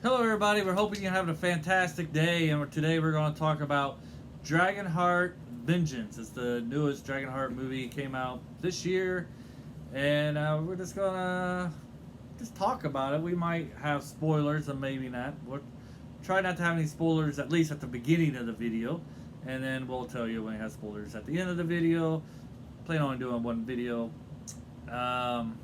Hello, everybody. We're hoping you're having a fantastic day, and today we're going to talk about Dragonheart Vengeance. It's the newest Dragonheart movie. It came out this year, and we're just going to just talk about it. We might have spoilers, and maybe not. We'll try not to have any spoilers, at least at the beginning of the video, and then we'll tell you when it has spoilers at the end of the video. Plan on doing one video. Um,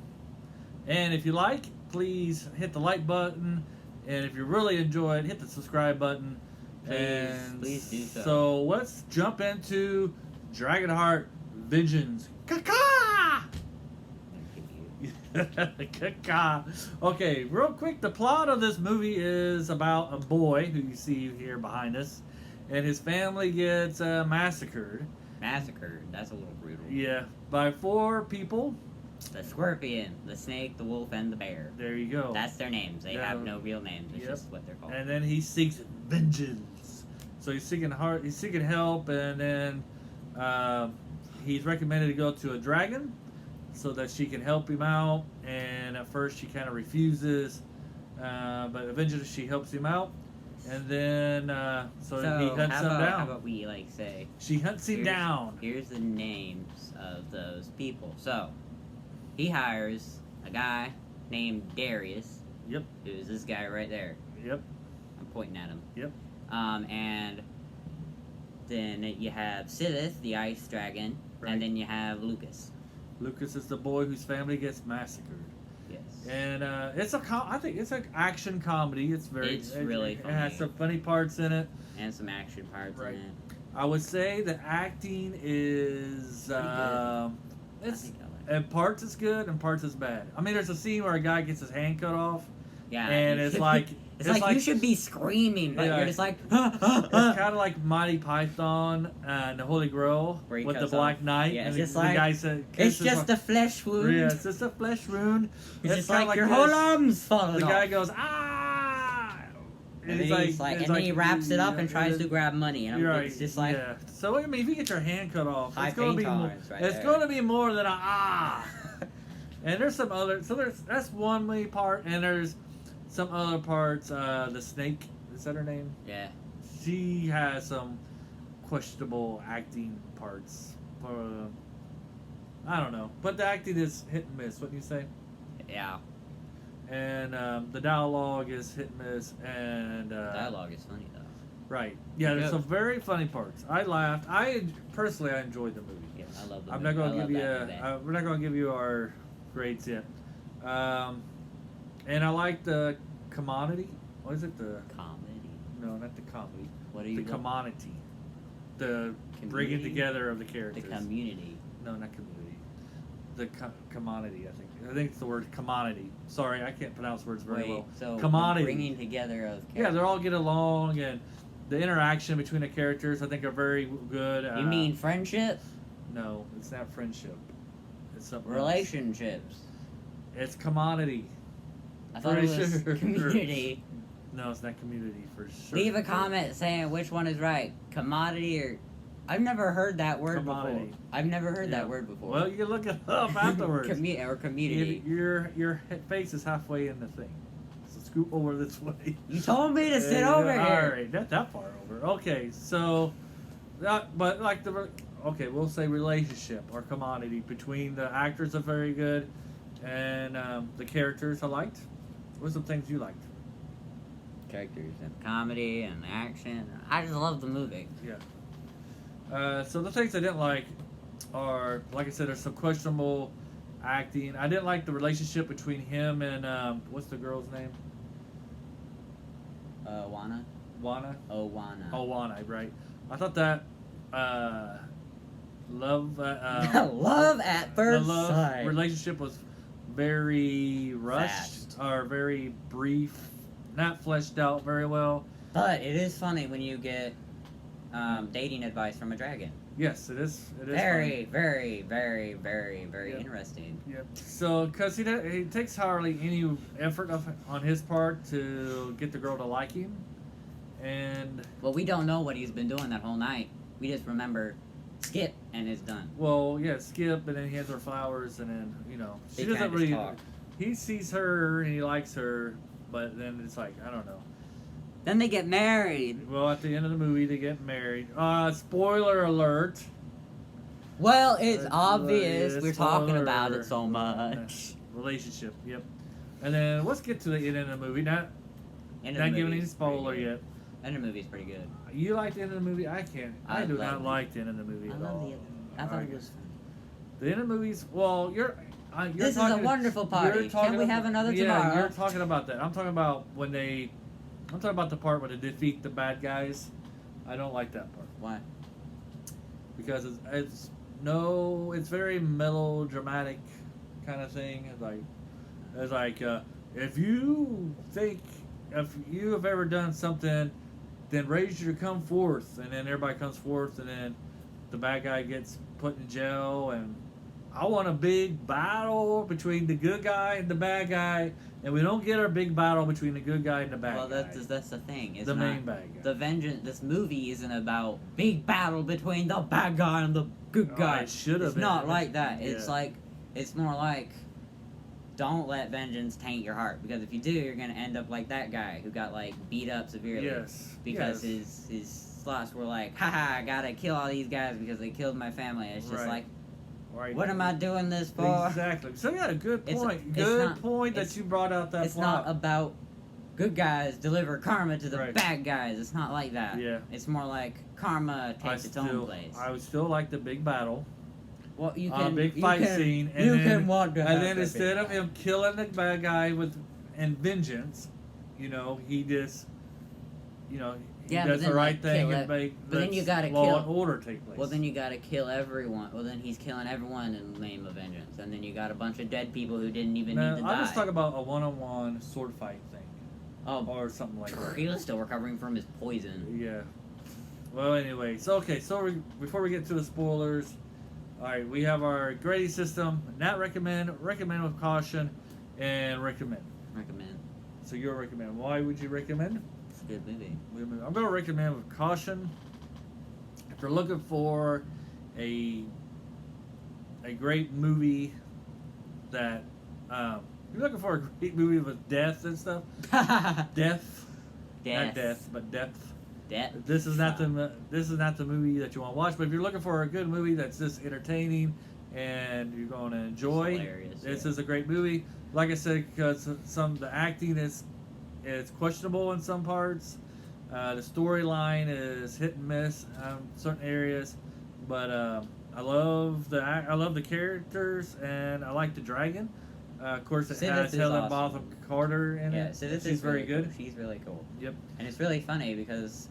and if you like, please hit the like button. And if you really enjoy it, hit the subscribe button. Please do so. So let's jump into Dragonheart Vengeance. Caca! Caca. Okay, real quick, the plot of this movie is about a boy who you see here behind us, and his family gets massacred. Massacred. That's a little brutal. Yeah, by 4 people. The scorpion, the snake, the wolf, and the bear. There you go. That's their names. They have no real names. It's just what they're called. And then he seeks vengeance. So he's seeking help, and then he's recommended to go to a dragon so that she can help him out. And at first she kind of refuses, but eventually she helps him out. And then so he hunts him down. How about we say? She hunts him down. Here's the names of those people. So he hires a guy named Darius. Yep. Who's this guy right there? Yep. I'm pointing at him. Yep. And then you have Sithith, the ice dragon, Right. and then you have Lucas. Lucas is the boy whose family gets massacred. Yes. And I think it's an action comedy. It's really funny. It has some funny parts in it. And some action parts Right. in it. I would say the acting is it's I in parts it's good and parts is bad. I mean, there's a scene where a guy gets his hand cut off. Yeah. And it's like it's like you should be screaming, but Yeah. you're just like. It's kind of like Mighty Python and the Holy Grail Where he with the cuts Black off. Knight. Yeah, and it's the, just the like, guy said, It's just a flesh wound. Yeah, it's just a flesh wound. It's It's just kinda like your this. whole arm's falling The off. guy goes ah, And then he wraps it up and tries to grab money, and it's just like yeah. So I mean, if you get your hand cut off, high it's gonna pain be more. tolerance right It's there. gonna be more than a ah. And there's some other. So that's one main part, and there's some other parts. The snake, is that her name? Yeah. She has some questionable acting parts. I don't know, but the acting is hit and miss. What do you say? Yeah. And the dialogue is hit and miss, and Dialogue is funny though. right. Yeah, there's Good. some very funny parts. I laughed. I enjoyed the movie. Yeah, I love the I'm movie. not going I to love give you. that movie. We're not going to give you our grades yet. And I like the commodity. What is it? The Comedy. no, not the comedy. What are you? The commodity. The bringing Community? together of the The characters. community. No, not community. The commodity. I think it's the word commodity. Sorry, I can't pronounce words very well. So Commodity. the bringing together of Yeah, they all get along, and the interaction between the characters I think are very good. You mean friendship? No, it's not friendship. It's something else. Relationships. It's commodity. I thought it was Sure. community. No, it's not community for sure. Leave a comment saying which one is right. Commodity or... I've never heard that word Commodity. before. I've never heard Yeah. that word before. Well, you can look it up afterwards. Community. Your face is halfway in the thing, so scoop over this way. You told me to sit There you over go. here. All right, not that far over. Okay, so but like we'll say relationship or commodity between the actors are very good, and the characters I liked. What are some things you liked? Characters and comedy and action. I just love the movie. Yeah. So the things I didn't like are, like I said, there's some questionable acting. I didn't like the relationship between him and what's the girl's name? Wana? Wana. Oh, Wana. Oh, Wana, right. I thought that love Love at the first love sight. relationship was very rushed Fast. or very brief, not fleshed out very well. But it is funny when you get dating advice from a dragon. Yes, it is. It is Very, funny. very, very, very, very Yep. interesting. Yep. So, because he takes hardly any effort on his part to get the girl to like him, and Well, we don't know what he's been doing that whole night. We just remember skip and it's done. well, yeah, Skip, and then he has her flowers, and then she They doesn't kinda really. just talk. He sees her and he likes her, but then it's like, I don't know. Then they get married. Well, at the end of the movie, they get married. Spoiler alert. Well, it's Uh, obvious. yeah, We're talking spoiler about it alert. so much. Relationship, yep. And then let's get to the end of the movie. Not End of the giving movie any is pretty spoiler good. yet. End of the movie's pretty good. You like the end of the movie? I can't. I do love not it. like the end of the movie I at love all. the end. I thought it was fun. The end of the movies. Well, you're This is a talking, wonderful party. you're talking Can we about- have another yeah, tomorrow? you're talking about that. I'm talking about when they. I'm talking about the part where they defeat the bad guys. I don't like that part Why? because it's very melodramatic kind of thing. It's like if you have ever done something, then raise you to come forth, and then everybody comes forth, and then the bad guy gets put in jail, and I want a big battle between the good guy and the bad guy, and we don't get our big battle between the good guy and the bad Well, guy. that's the thing. It's the not, main bad guy. The vengeance. This movie isn't about big battle between the bad guy and the good Oh, guy. it should have It's been. not like that. Yeah. It's more like, don't let vengeance taint your heart, because if you do, you're gonna end up like that guy who got like beat up severely. Yes. Because yes. his slots were like, haha, I gotta kill all these guys because they killed my family. It's just Right. like, Right. what am I doing this for? Exactly. So yeah, good It's- point. it's Good not- point that it's- you brought out that It's plot. not about good guys deliver karma to the Right. bad guys. It's not like that. Yeah. It's more like karma takes its own place. I would still like the big battle, Well, you a can big you fight can- scene, and you then can want to have and then the instead big of him killing the bad guy and vengeance, he just, he Yeah, but does then, the right like, thing kill and make but then you gotta law kill- and order take place. Well, then you gotta kill everyone. Well, then he's killing everyone in the name of vengeance, and then you got a bunch of dead people who didn't even no, need to I'm die. just talking about a one-on-one sword fight thing, Oh, or something like that. he was still recovering from his poison. Yeah. Well, anyway, so before we get to the spoilers, all right, we have our grading system: not recommend, recommend with caution, and recommend. Recommend. So you're recommend. Why would you recommend? It's a good movie. I'm going to recommend with caution. If you're looking for a great movie that you're looking for a great movie with death and stuff, death, not death, but depth. Death. This is not the movie that you want to watch. But if you're looking for a good movie that's just entertaining and you're going to enjoy, hilarious, this yeah. is a great movie. Like I said, because the acting is questionable in some parts. The storyline is hit and miss in certain areas, but I love the characters and I like the dragon. Of course, it Siddharth has is Helen awesome. Bonham Carter in Yeah, it. so this She's is very really good. Cool. She's really cool. Yep. And it's really funny because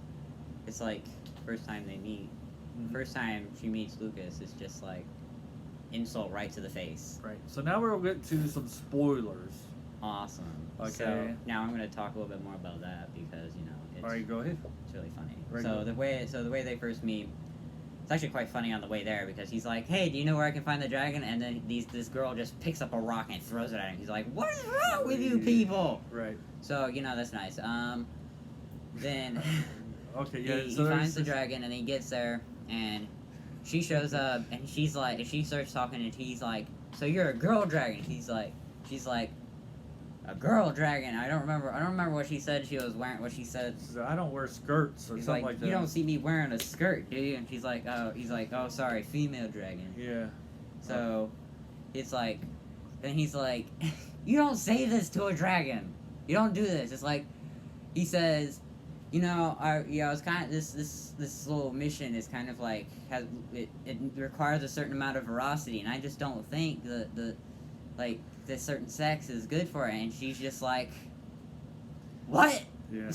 it's like first time they meet. Mhm. First time she meets Lucas, it's just like insult right to the face. Right. So now we'll get to some spoilers. Awesome. Okay. So now I'm going to talk a little bit more about that because it's, All right, go ahead. it's really funny. Right. So the way they first meet, it's actually quite funny on the way there because he's like, "Hey, do you know where I can find the dragon?" And then this girl just picks up a rock and throws it at him. He's like, "What is wrong with you people?" Right. So that's nice. Then Okay. Yeah. he so finds the there's- dragon and he gets there and she shows up and she's like, she starts talking and he's like, "So you're a girl dragon?" She's like, "A girl dragon." I don't remember what she said. She was wearing what she said. So I don't wear skirts or He's something like, like that. "You don't see me wearing a skirt, do you?" And she's like, "Oh," he's like, "Oh, sorry, female dragon." Yeah. So it's like, then he's like, "You don't say this to a dragon. You don't do this." It's like, he says, it's kind of this little mission is kind of like it requires a certain amount of veracity, and I just don't think the this certain sex is good for it. And she's just like, "What?" Yeah.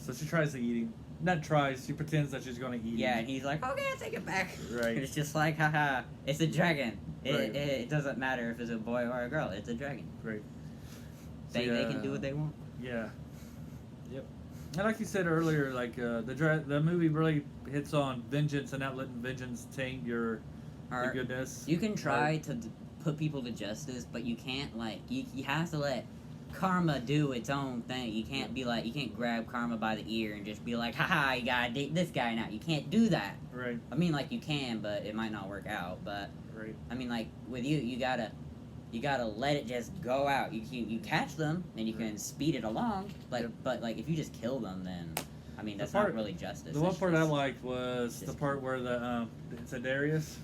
So she tries to eat him. Not tries. She pretends that she's going to eat Yeah, him. and he's like, "Okay, I'll take it back." Right. And it's just like, haha, it's a dragon. Right. It doesn't matter if it's a boy or a girl. It's a dragon. Great. So, They can do what they want. Yeah. Yep. And like you said earlier, like the movie really hits on vengeance and not letting vengeance taint your Or goodness. you can try to put people to justice, but you can't you have to let karma do its own thing. You can't be like, you can't grab karma by the ear and just be like, "Haha, you gotta date this guy now." You can't do that. Right. I mean, like, you can, but it might not work out. But Right. I mean, like, with you gotta you gotta let it just go out. You catch them and you can speed it along, but like if you just kill them, then I mean that's not really justice. The one part I liked was the part where it's a Darius.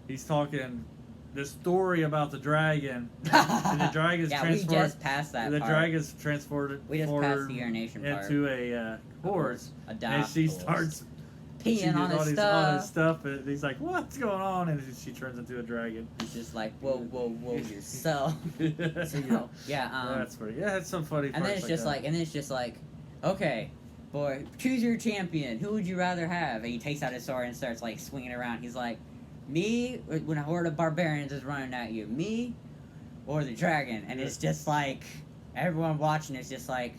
He's talking the story about the dragon, and the dragon's we just passed that. The part. dragon's transported. We just passed the urination part into a horse, and she starts peeing on his stuff, and he's like, "What's going on?" And she turns into a dragon. He's just like, "Whoa, yourself." So, that's pretty. Yeah, it's some funny. And then it's just like, okay, boy, choose your champion. Who would you rather have? And he takes out his sword and starts like swinging around. He's like, me, when a horde of barbarians is running at you, me, or the dragon. And it's just like everyone watching is just like,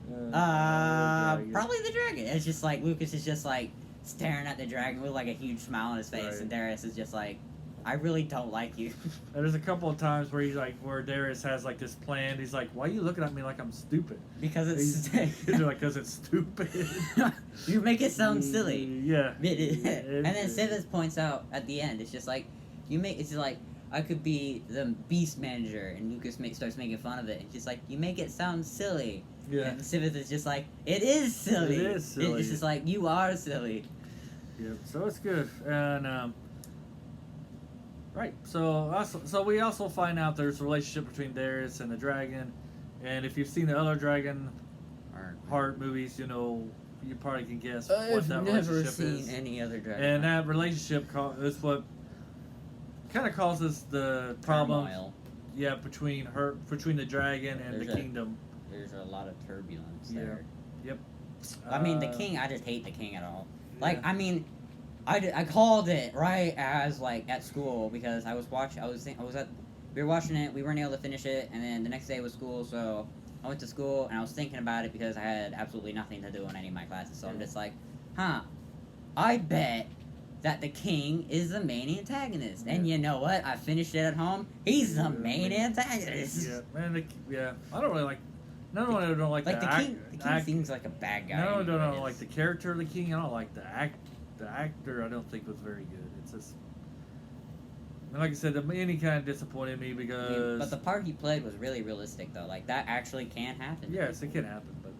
probably the dragon. It's just like Lucas is just like staring at the dragon with like a huge smile on his face, and Darius is just like, I really don't like you. And there's a couple of times where Darius has like this plan. He's like, "Why are you looking at me like I'm stupid?" Because it's like, "Cause it's stupid." You make it sound silly. Yeah. And then Sivas points out at the end, it's just like it's just like I could be the beast manager, and Lucas starts making fun of it. It's just like you make it sound silly. Yeah. And Sivas is just like, it is silly. It is silly. It's just like you are silly. Yeah. So it's good, and right. So we also find out there's a relationship between Darius and the dragon, and if you've seen the other Dragonheart movies, you know you probably can guess what that relationship is. I've never seen any other Dragon. And that relationship is what kind of causes the problem. Turmoil. Yeah, between the dragon and the kingdom. There's a lot of turbulence there. Yep. I mean, the king. I just hate the king at all. Like, I mean, I called it right as like at school because we were watching it. We weren't able to finish it, and then the next day was school, so I went to school and I was thinking about it because I had absolutely nothing to do in any of my classes. So I'm just like, I bet that the king is the main antagonist. And you know what? I finished it at home. He's the main antagonist. Yeah, man. I don't really like. Not only I don't like the king. The king seems like a bad guy. No, I don't like the character of the king. I don't like the actor. I don't think was very good. It's just. And like I said, the ending kind of disappointed me because. But the part he played was really realistic, though. Like that actually can happen. Yes, it can happen. But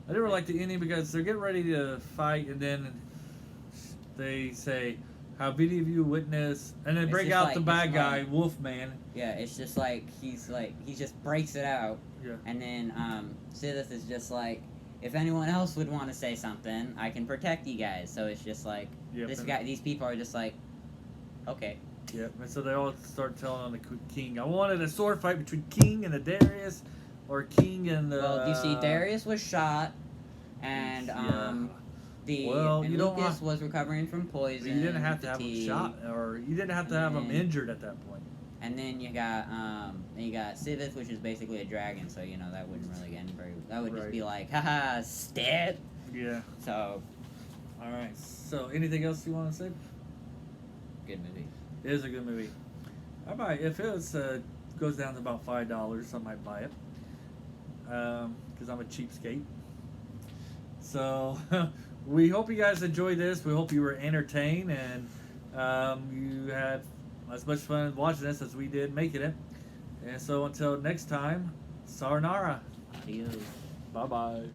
I never like the ending because they're getting ready to fight, and then they say, "Have any of you witnessed?" And then break out the bad guy, Wolfman. Yeah, it's just like he just breaks it out. Yeah. And then Sithis is just like, if anyone else would want to say something, I can protect you guys. So it's just like these people are just like, okay. Yep. And so they all start telling on the king. I wanted a sword fight between King and the Darius, or King and the. Well, you see, Darius was shot, and Lucas was recovering from poison. But you didn't have to have him shot, or you didn't have to have him injured at that point. And then you got Sivith, which is basically a dragon, so you know that wouldn't really end very. That would just be like, haha, stab. Yeah. So. All right. So, anything else you want to say? Good movie. It is a good movie. I might, if it was goes down to about $5, I might buy it. Because I'm a cheapskate. So, we hope you guys enjoyed this. We hope you were entertained and you had as much fun watching this as we did making it. And so until next time, sayonara. Adios. Bye-bye.